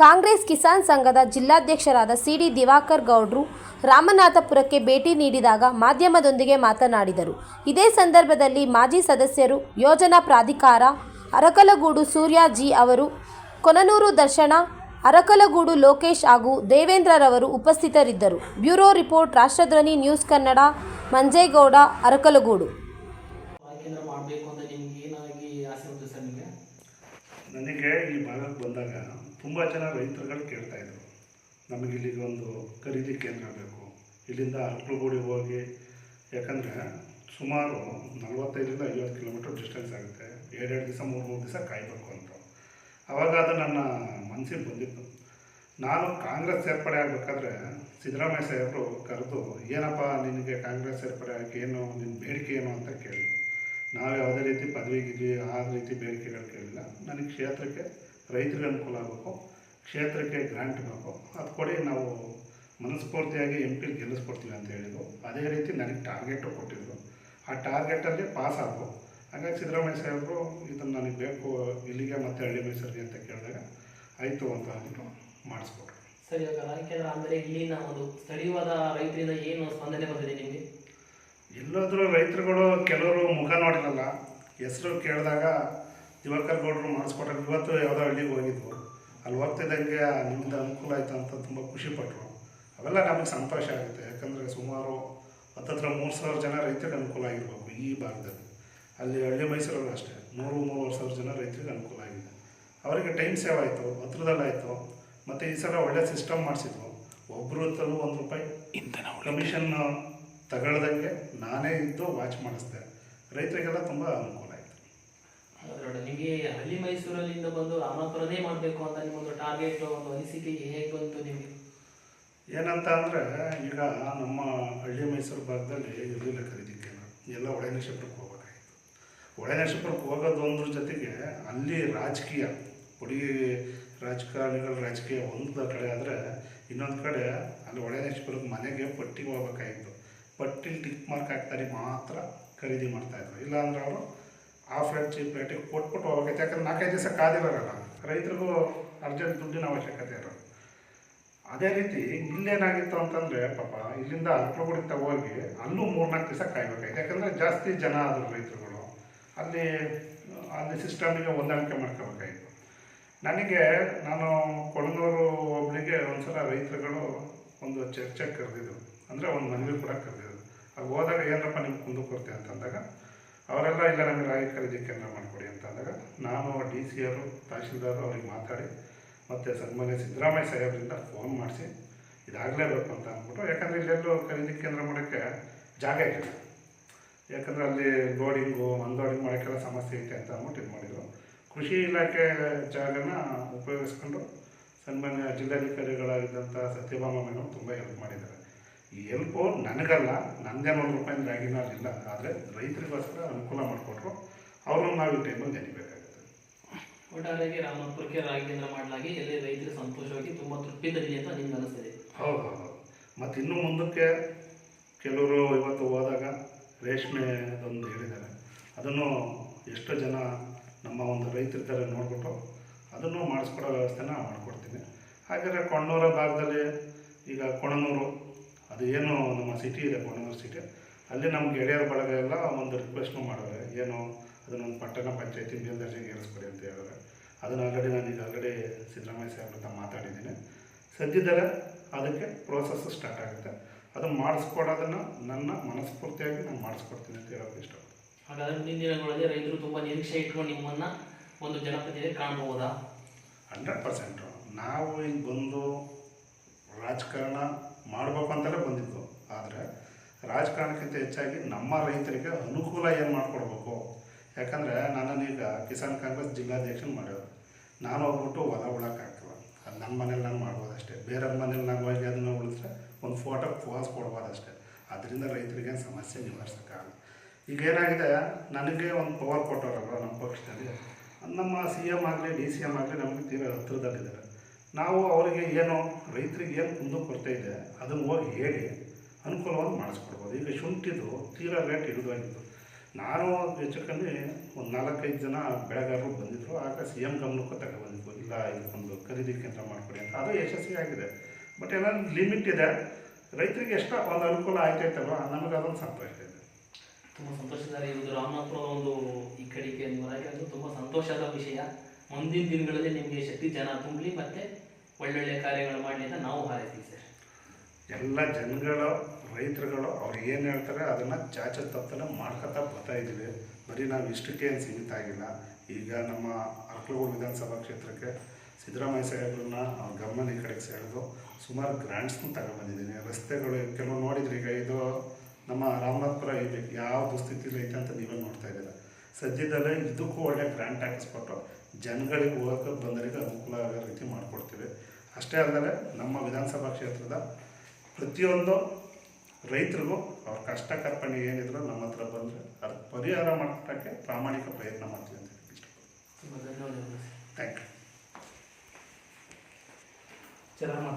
ಕಾಂಗ್ರೆಸ್ ಕಿಸಾನ್ ಸಂಘದ ಜಿಲ್ಲಾಧ್ಯಕ್ಷರಾದ ಸಿಡಿ ದಿವಾಕರ್ ಗೌಡ್ರು ರಾಮನಾಥಪುರಕ್ಕೆ ಭೇಟಿ ನೀಡಿದಾಗ ಮಾಧ್ಯಮದೊಂದಿಗೆ ಮಾತನಾಡಿದರು. ಇದೇ ಸಂದರ್ಭದಲ್ಲಿ ಮಾಜಿ ಸದಸ್ಯರು, ಯೋಜನಾ ಪ್ರಾಧಿಕಾರ, ಅರಕಲಗೂಡು ಸೂರ್ಯ ಜಿ ಅವರು, ಕೊನನೂರು ದರ್ಶನ, ಅರಕಲಗೂಡು ಲೋಕೇಶ್ ಹಾಗೂ ದೇವೇಂದ್ರರವರು ಉಪಸ್ಥಿತರಿದ್ದರು. Bureau report, ರಾಷ್ಟ್ರಧ್ವನಿ news Kannada. Manjegowda, Arakalagudu. ನನಗೆ ಈ ಭಾಗಕ್ಕೆ ಬಂದಾಗ ತುಂಬ ಜನ ರೈತರುಗಳು ಕೇಳ್ತಾಯಿದ್ರು, ನಮಗೆ ಇಲ್ಲಿಗೆ ಒಂದು ಖರೀದಿ ಕೇಂದ್ರ ಬೇಕು, ಇಲ್ಲಿಂದ ಅರಕಲಗೂಡಿಗೆ ಹೋಗಿ, ಯಾಕಂದರೆ ಸುಮಾರು 45ರಿಂದ 50 ಕಿಲೋಮೀಟರ್ ಡಿಸ್ಟೆನ್ಸ್ ಆಗುತ್ತೆ, 2 ದಿವಸ 3 ದಿವಸ ಕಾಯಬೇಕು ಅಂತ. ಆವಾಗ ಅದು ನನ್ನ ಮನಸ್ಸಿಗೆ ಬಂದಿತ್ತು. ನಾನು ಕಾಂಗ್ರೆಸ್ ಸೇರ್ಪಡೆ ಆಗಬೇಕಾದ್ರೆ ಸಿದ್ದರಾಮಯ್ಯ ಸಾಹೇಬರು ಕರೆದು, ಏನಪ್ಪ ನಿನಗೆ ಕಾಂಗ್ರೆಸ್ ಸೇರ್ಪಡೆ ಆಗಿ ಏನು ನಿನ್ನ ಬೇಡಿಕೆ ಏನು ಅಂತ ಕೇಳಿದ್ರು. ನಾವು ಯಾವುದೇ ರೀತಿ ಪದವಿಗಿದ್ವಿ, ಆ ರೀತಿ ಬೇಡಿಕೆಗಳು ಕೇಳಿಲ್ಲ. ನನಗೆ ಕ್ಷೇತ್ರಕ್ಕೆ ರೈತರಿಗೆ ಅನುಕೂಲ ಆಗಬೇಕು, ಕ್ಷೇತ್ರಕ್ಕೆ ಗ್ರಾಂಟ್ ಬೇಕು, ಅದು ಕೊಡಿ, ನಾವು ಮನಸ್ಫೂರ್ತಿಯಾಗಿ MP ಗೆಲ್ಲಿಸ್ಕೊಡ್ತೀವಿ ಅಂತ ಹೇಳಿದರು. ಅದೇ ರೀತಿ ನನಗೆ ಟಾರ್ಗೆಟು ಕೊಟ್ಟಿದ್ದರು. ಆ ಟಾರ್ಗೆಟಲ್ಲಿ ಪಾಸ್ ಆಗು. ಹಾಗಾಗಿ ಸಿದ್ದರಾಮಯ್ಯ ಸಾಹೇಬರು ಇದನ್ನು ನನಗೆ ಬೇಕು ಇಲ್ಲಿಗೆ ಮತ್ತು ಹಳ್ಳಿ ಮೈಸೂರಿಗೆ ಅಂತ ಕೇಳಿದಾಗ ಆಯಿತು ಅಂತ ಅಂದ್ಬಿಟ್ಟು ಮಾಡಿಸ್ಕೊಟ್ರು. ಸರಿ, ಇವಾಗ ರಾಜಕೀಯ ಅಂದರೆ ಇಲ್ಲಿನ ಒಂದು ಸ್ಥಳೀಯವಾದ ರೈತರಿಂದ ಏನು ಸ್ಪಂದನೆ ಬಂದಿದೆ ನಿಮಗೆ? ಎಲ್ಲಾದರೂ ರೈತರುಗಳು ಕೆಲವರು ಮುಖ ನೋಡಿರಲ್ಲ, ಹೆಸರು ಕೇಳಿದಾಗ ದಿವಾಕರ್ ಗೌಡರು ಮಾಡಿಸ್ಕೊಟ್ಟಾಗ ಇವತ್ತು ಯಾವುದೋ ಹಳ್ಳಿಗೆ ಹೋಗಿದ್ವು, ಅಲ್ಲಿ ಹೋಗ್ತಿದ್ದಂಗೆ ನಿಮ್ಮಿಂದ ಅನುಕೂಲ ಆಯಿತು ಅಂತ ತುಂಬ ಖುಷಿಪಟ್ಟರು. ಅವೆಲ್ಲ ನಮಗೆ ಸಂತೋಷ ಆಗುತ್ತೆ. ಯಾಕಂದರೆ ಸುಮಾರು 3,000 ಜನ ರೈತರಿಗೆ ಅನುಕೂಲ ಆಗಿರಬೇಕು ಈ ಭಾಗದಲ್ಲಿ. ಅಲ್ಲಿ ಹಳ್ಳಿ ಮೈಸೂರಲ್ಲಿ ಅಷ್ಟೇ 3,000 ಜನ ರೈತರಿಗೆ ಅನುಕೂಲ ಆಗಿದೆ. ಅವರಿಗೆ ಟೈಮ್ ಸೇವ್ ಆಯಿತು, ಹತ್ರದಲ್ಲಾಯಿತು. ಮತ್ತು ಈ ಸಲ ಒಳ್ಳೆ ಸಿಸ್ಟಮ್ ಮಾಡಿಸಿದ್ವು. ಒಬ್ಬರು ತಲೂ ₹1 ಕಮಿಷನ್ ತಗೊಳ್ದಂಗೆ ನಾನೇ ಇದ್ದು ವಾಚ್ ಮಾಡಿಸ್ದೆ. ರೈತರಿಗೆಲ್ಲ ತುಂಬ ಅನುಕೂಲ ಆಯಿತು. ನಿಮಗೆ ಹಳ್ಳಿ ಮೈಸೂರಲ್ಲಿಂದ ಬಂದು ರಾಮನಾಥಪುರನೇ ಮಾಡಬೇಕು ಅಂತ ನಿಮ್ಮೊಂದು ಟಾರ್ಗೆಟ್, ಒಂದು ಅನಿಸಿಕೆ ಹೇಗೆ ಬಂತು ನಿಮಗೆ? ಏನಂತ ಅಂದರೆ, ಈಗ ನಮ್ಮ ಹಳ್ಳಿ ಮೈಸೂರು ಭಾಗದಲ್ಲಿ ಇರಲಿಲ್ಲ ಖರೀದಿ ಕೇಂದ್ರ, ಎಲ್ಲ ಹೊಳೆನರಸೀಪುರಕ್ಕೆ ಹೋಗಬೇಕಾಗಿತ್ತು. ಹೊಳೆನರಸೀಪುರಕ್ಕೆ ಹೋಗೋದು ಒಂದ್ರ ಜೊತೆಗೆ ಅಲ್ಲಿ ರಾಜಕೀಯ ಪುಡಿ ರಾಜಕಾರಣಿಗಳ ರಾಜಕೀಯ ಒಂದು ಕಡೆ ಆದರೆ, ಇನ್ನೊಂದು ಕಡೆ ಅಲ್ಲಿ ಹೊಳೆನರಸೀಪುರಕ್ಕೆ ಮನೆಗೆ ಪಟ್ಟಿಗೆ ಹೋಗ್ಬೇಕಾಗಿತ್ತು. ಪಟ್ಟಿಲಿ ಟಿಕ್ ಮಾರ್ಕ್ ಹಾಕ್ತಾರೆ ಮಾತ್ರ ಖರೀದಿ ಮಾಡ್ತಾಯಿದ್ರು. ಇಲ್ಲಾಂದ್ರೆ ಅವರು ಆಫ್ ರೇಟ್ ಚೀಪ್ ರೇಟಿಗೆ ಕೊಟ್ಬಿಟ್ಟು ಹೋಗ್ಬೇಕಾಯ್ತು. ಯಾಕಂದ್ರೆ 4-5 ದಿವಸ ಕಾದಿರೋಲ್ಲ, ರೈತರಿಗೂ ಅರ್ಜೆಂಟ್ ದುಡ್ಡಿನ ಅವಶ್ಯಕತೆ ಇರೋದು. ಅದೇ ರೀತಿ ಇಲ್ಲೇನಾಗಿತ್ತು ಅಂತಂದರೆ, ಪಾಪ ಇಲ್ಲಿಂದ ಅರಕಲಗೂಡಿಗೆ ತಗೋಗಿ ಅಲ್ಲೂ 3-4 ದಿವಸ ಕಾಯಬೇಕಾಯ್ತು. ಯಾಕಂದರೆ ಜಾಸ್ತಿ ಜನ ಆದರು ರೈತರುಗಳು, ಅಲ್ಲಿ ಸಿಸ್ಟಮಿಗೆ ಹೊಂದಾಣಿಕೆ ಮಾಡ್ಕೋಬೇಕಾಗಿತ್ತು. ನಾನು ಕೊಣನೂರು ಒಬ್ಬಳಿಗೆ ಒಂದು ಸಲ ರೈತರುಗಳು ಒಂದು ಚರ್ಚೆಗೆ ಕರೆದಿದ್ರು, ಅಂದರೆ ಒಂದು ಮನವಿ ಕೂಡ ಕರೆದಿದ್ರು. ಅದು ಹೋದಾಗ ಏನಪ್ಪ ನಿಮ್ಗೆ ಕುಂದುಕೊರತೆ ಅಂತಂದಾಗ ಅವರೆಲ್ಲ ಇಲ್ಲ ನಮಗೆ ರಾಗಿ ಖರೀದಿ ಕೇಂದ್ರ ಮಾಡಿಕೊಡಿ ಅಂತಂದಾಗ ನಾನು DC ಅವರು, ತಹಶೀಲ್ದಾರು ಅವ್ರಿಗೆ ಮಾತಾಡಿ ಮತ್ತು ಸನ್ಮಾನ್ಯ ಸಿದ್ದರಾಮಯ್ಯ ಸಾಹೇಬರಿಂದ ಫೋನ್ ಮಾಡಿಸಿ ಇದಾಗಲೇಬೇಕು ಅಂತ ಅಂದ್ಬಿಟ್ಟು, ಯಾಕಂದರೆ ಇಲ್ಲೆಲ್ಲೂ ಖರೀದಿ ಕೇಂದ್ರ ಮಾಡೋಕ್ಕೆ ಜಾಗ ಇಲ್ಲ. ಯಾಕಂದರೆ ಅಲ್ಲಿ ಲೋಡಿಂಗು ಅನ್ಲೋಡಿಂಗ್ ಮಾಡೋಕ್ಕೆಲ್ಲ ಸಮಸ್ಯೆ ಐತೆ ಅಂತ ಅಂದ್ಬಿಟ್ಟು ಇದು ಮಾಡಿದರು. ಕೃಷಿ ಇಲಾಖೆ ಜಾಗನ ಉಪಯೋಗಿಸ್ಕೊಂಡು ಸನ್ಮಾನ್ಯ ಜಿಲ್ಲಾಧಿಕಾರಿಗಳಾಗಿದ್ದಂಥ ಸತ್ಯಭಾಮ ಮೇಡಮ್ ತುಂಬ ಹೆಲ್ಪ್ ಮಾಡಿದ್ದಾರೆ. ಈ ಹೆಲ್ಪು ನನಗಲ್ಲ, ನನ್ನದೇನು ₹1 ರಾಗಿನ ಇಲ್ಲ, ಆದರೆ ರೈತರಿಗೋಸ್ಕರ ಅನುಕೂಲ ಮಾಡಿಕೊಟ್ರು. ಅವ್ರನ್ನ ನಾವು ಈ ಟೈಮಲ್ಲಿ ನೆನಬೇಕಾಗುತ್ತೆ. ಒಟ್ಟಾರೆಯಾಗಿ ರಾಮನಾಥಪುರಕ್ಕೆ ರಾಗಿ ಕೇಂದ್ರ ಮಾಡಲಾಗಿ ಎಲ್ಲಿ ರೈತರು ಸಂತೋಷವಾಗಿ ತುಂಬ ತೃಪ್ತಿದಲ್ಲಿದೆ ಅಂತ ನಿಮ್ಗೆ ಅನಿಸ್ತದೆ? ಹೌದು. ಮತ್ತು ಇನ್ನು ಮುಂದಕ್ಕೆ ಕೆಲವರು ಇವತ್ತು ಹೋದಾಗ ರೇಷ್ಮೆ ಅದೊಂದು ಹೇಳಿದ್ದಾರೆ, ಅದನ್ನು ಎಷ್ಟು ಜನ ನಮ್ಮ ಒಂದು ರೈತರಿದ್ದಾರೆ ನೋಡ್ಬಿಟ್ಟು ಅದನ್ನು ಮಾಡಿಸ್ಕೊಡೋ ವ್ಯವಸ್ಥೆನ ಮಾಡಿಕೊಡ್ತೀನಿ. ಹಾಗಾದರೆ ಕೊಣ್ಣೂರ ಭಾಗದಲ್ಲಿ ಈಗ ಕೊಣನೂರು, ಅದು ಏನು ನಮ್ಮ ಸಿಟಿ ಇದೆ, ಕೊಣನೂರು ಸಿಟಿ, ಅಲ್ಲಿ ನಮ್ಮ ಗೆಳೆಯರ ಬಳಗ ಎಲ್ಲ ಒಂದು ರಿಕ್ವೆಸ್ಟ್ನು ಮಾಡೋರೆ, ಏನು ಅದನ್ನೊಂದು ಪಟ್ಟಣ ಪಂಚಾಯತಿ ಮೇಲ್ದರ್ಜೆಗೆ ಏರಿಸ್ಕೊಡಿ ಅಂತ ಹೇಳಿದ್ರೆ, ಅದನ್ನು ಆಲ್ರೆಡಿ ಸಿದ್ದರಾಮಯ್ಯ ಸಾಹೇಬ್ರ ಹತ್ರ ಮಾತಾಡಿದ್ದೀನಿ. ಸದ್ಯದಲ್ಲೇ ಅದಕ್ಕೆ ಪ್ರೋಸೆಸ್ಸು ಸ್ಟಾರ್ಟ್ ಆಗುತ್ತೆ. ಅದು ಮಾಡಿಸ್ಕೊಡೋದನ್ನು ನನ್ನ ಮನಸ್ಫೂರ್ತಿಯಾಗಿ ನಾನು ಮಾಡಿಸ್ಕೊಡ್ತೀನಿ ಅಂತ ಹೇಳೋಕ್ಕೆ ಇಷ್ಟಪಡ್ತೀನಿ. ಹಾಗಾದರೆ ಮುಂದಿನ ದಿನಗಳಲ್ಲಿ ರೈತರು ತುಂಬ ನಿರೀಕ್ಷೆ ಇಟ್ಕೊಂಡು ನಿಮ್ಮನ್ನು ಒಂದು ಜನಪ್ರತಿನಿಧಿ ಕಾಣ್ಬೋದಾ? 100%. ನಾವು ಈಗ ಬಂದು ರಾಜಕಾರಣ ಮಾಡಬೇಕು ಅಂತಲೇ ಬಂದಿದ್ದು. ಆದರೆ ರಾಜಕಾರಣಕ್ಕಿಂತ ಹೆಚ್ಚಾಗಿ ನಮ್ಮ ರೈತರಿಗೆ ಅನುಕೂಲ ಏನು ಮಾಡಿಕೊಡ್ಬೇಕು. ಯಾಕಂದರೆ ನನ್ನನ್ನೀಗ ಕಿಸಾನ್ ಕಾಂಗ್ರೆಸ್ ಜಿಲ್ಲಾಧ್ಯಕ್ಷನ ಮಾಡೋದು, ನಾನು ಹೋಗ್ಬಿಟ್ಟು ಹೊಲ ಉಳೋಕ್ಕಾಗ್ತಲ್ಲ. ಅದು ನನ್ನ ಮನೇಲಿ ನಾನು ಮಾಡ್ಬೋದಷ್ಟೇ. ಬೇರೆ ಮನೇಲಿ ನಾನು ಹೋಗಿ ಅದನ್ನು ಉಳಿದ್ರೆ ಒಂದು ಫೋಟೋ ಪೋಸ್ ಕೊಡ್ಬೋದಷ್ಟೇ. ಅದರಿಂದ ರೈತರಿಗೆ ಸಮಸ್ಯೆ ನಿವಾರಿಸೋಕ್ಕಾಗಲ್ಲ. ಈಗ ಏನಾಗಿದೆ, ನನಗೆ ಒಂದು ಪವರ್ ಕೊಟ್ಟವರಲ್ಲ ನಮ್ಮ ಪಕ್ಷದಲ್ಲಿ, ನಮ್ಮ CM ಆಗಲಿ DCM ಆಗಲಿ ನಮಗೆ ತೀರಾ ಹತ್ತಿರದಲ್ಲಿದ್ದಾರೆ. ನಾವು ಅವರಿಗೆ ಏನು ರೈತರಿಗೆ ಏನು ಕುಂದುಕೊರತೆ ಇದೆ ಅದನ್ನು ಹೋಗಿ ಹೇಳಿ ಅನುಕೂಲವಾಗಿ ಮಾಡಿಸ್ಕೊಡ್ಬೋದು. ಈಗ ಶುಂಠಿದು ತೀರಾ ರೇಟ್ ಹಿಡಿದೋಗಿತ್ತು. ನಾನು ಹೆಚ್ಚು ಕಮ್ಮಿ ಒಂದು 4-5 ಜನ ಬೆಳೆಗಾರರು ಬಂದಿದ್ದರು. ಆಗ CM ಗಮನಕ್ಕೂ ತಗೊಬಂದಿದ್ವು, ಇಲ್ಲ ಇದಕ್ಕೊಂದು ಖರೀದಿ ಕೇಂದ್ರ ಮಾಡಿಕೊಡಿ ಅಂತ. ಅದು ಯಶಸ್ವಿ ಆಗಿದೆ. ಬಟ್ ಏನಾದ್ರು ಲಿಮಿಟ್ ಇದೆ. ರೈತರಿಗೆ ಎಷ್ಟೋ ಒಂದು ಅನುಕೂಲ ಆಗ್ತೈತಲ್ವ, ನಮಗೆ ಅದೊಂದು ಸಂತೋಷ ಇದೆ. ತುಂಬ ಸಂತೋಷ ಸರ್. ಇದು ರಾಮನಾಥ್ಪುರ ಒಂದು ಈ ಕಡೆಗೆ ನೀವು ತುಂಬ ಸಂತೋಷದ ವಿಷಯ. ಮುಂದಿನ ದಿನಗಳಲ್ಲಿ ನಿಮಗೆ ಶಕ್ತಿ ಜನ ತುಂಬಲಿ ಮತ್ತು ಒಳ್ಳೊಳ್ಳೆ ಕಾರ್ಯಗಳು ಮಾಡಲಿ ಅಂತ ನಾವು ಹಾರೈಸ್ತೀವಿ ಸರ್. ಎಲ್ಲ ಜನಗಳು, ರೈತರುಗಳು ಅವ್ರು ಏನು ಹೇಳ್ತಾರೆ ಅದನ್ನು ಚಾಚ ತಪ್ಪನ ಮಾಡ್ಕೊತಾ ಬರ್ತಾ ಇದ್ದೀವಿ. ಬರೀ ನಾವು ಇಷ್ಟಕ್ಕೆ ಏನು ಸೀಮಿತ ಆಗಿಲ್ಲ. ಈಗ ನಮ್ಮ ಅರ್ಕಲಗೂಡು ವಿಧಾನಸಭಾ ಕ್ಷೇತ್ರಕ್ಕೆ ಸಿದ್ದರಾಮಯ್ಯ ಸಾಹೇಬ್ರನ್ನ ಅವ್ರ ಗಮನ ಈ ಕಡೆಗೆ ಸೆಳೆದು ಸುಮಾರು ಗ್ರಾಂಟ್ಸ್ನೂ ತಗೊಂಡ್ಬಂದಿದ್ದೀನಿ. ರಸ್ತೆಗಳು ಕೆಲವು ನೋಡಿದ್ರಿ. ಈಗ ಇದು ನಮ್ಮ ರಾಮನಾಥ್ಪುರ ಇದೆ, ಯಾವ ದುಸ್ಥಿತಿಲಿ ಐತೆ ಅಂತ ನೀವೇ ನೋಡ್ತಾ ಇದ್ದೀರ. ಸದ್ಯದಲ್ಲೇ ಇದಕ್ಕೂ ಒಳ್ಳೆ ಗ್ರಾಂಟ್ ಹಾಕಿಸ್ಕೊಟ್ಟು ಜನಗಳಿಗೆ ಹೋಗೋಕೆ ಬಂದರಿಗೆ ಅನುಕೂಲ ಆಗೋ ರೀತಿ ಮಾಡಿಕೊಡ್ತೀವಿ. ಅಷ್ಟೇ ಅಲ್ಲದೆ ನಮ್ಮ ವಿಧಾನಸಭಾ ಕ್ಷೇತ್ರದ ಪ್ರತಿಯೊಂದು ರೈತರಿಗೂ ಅವ್ರ ಕಷ್ಟ ಕಾರ್ಪಣ್ಯ ಏನಿದ್ರು ನಮ್ಮ ಹತ್ರ ಬಂದರೆ ಅದು ಪರಿಹಾರ ಮಾಡೋಕ್ಕೆ ಪ್ರಾಮಾಣಿಕ ಪ್ರಯತ್ನ ಮಾಡ್ತೀವಿ ಅಂತ ಹೇಳಿ ಇಷ್ಟಪಡ್ತೀನಿ. ತುಂಬ ಧನ್ಯವಾದಗಳು ಸರ್. Thank you. ಚೆನ್ನಾಗಿ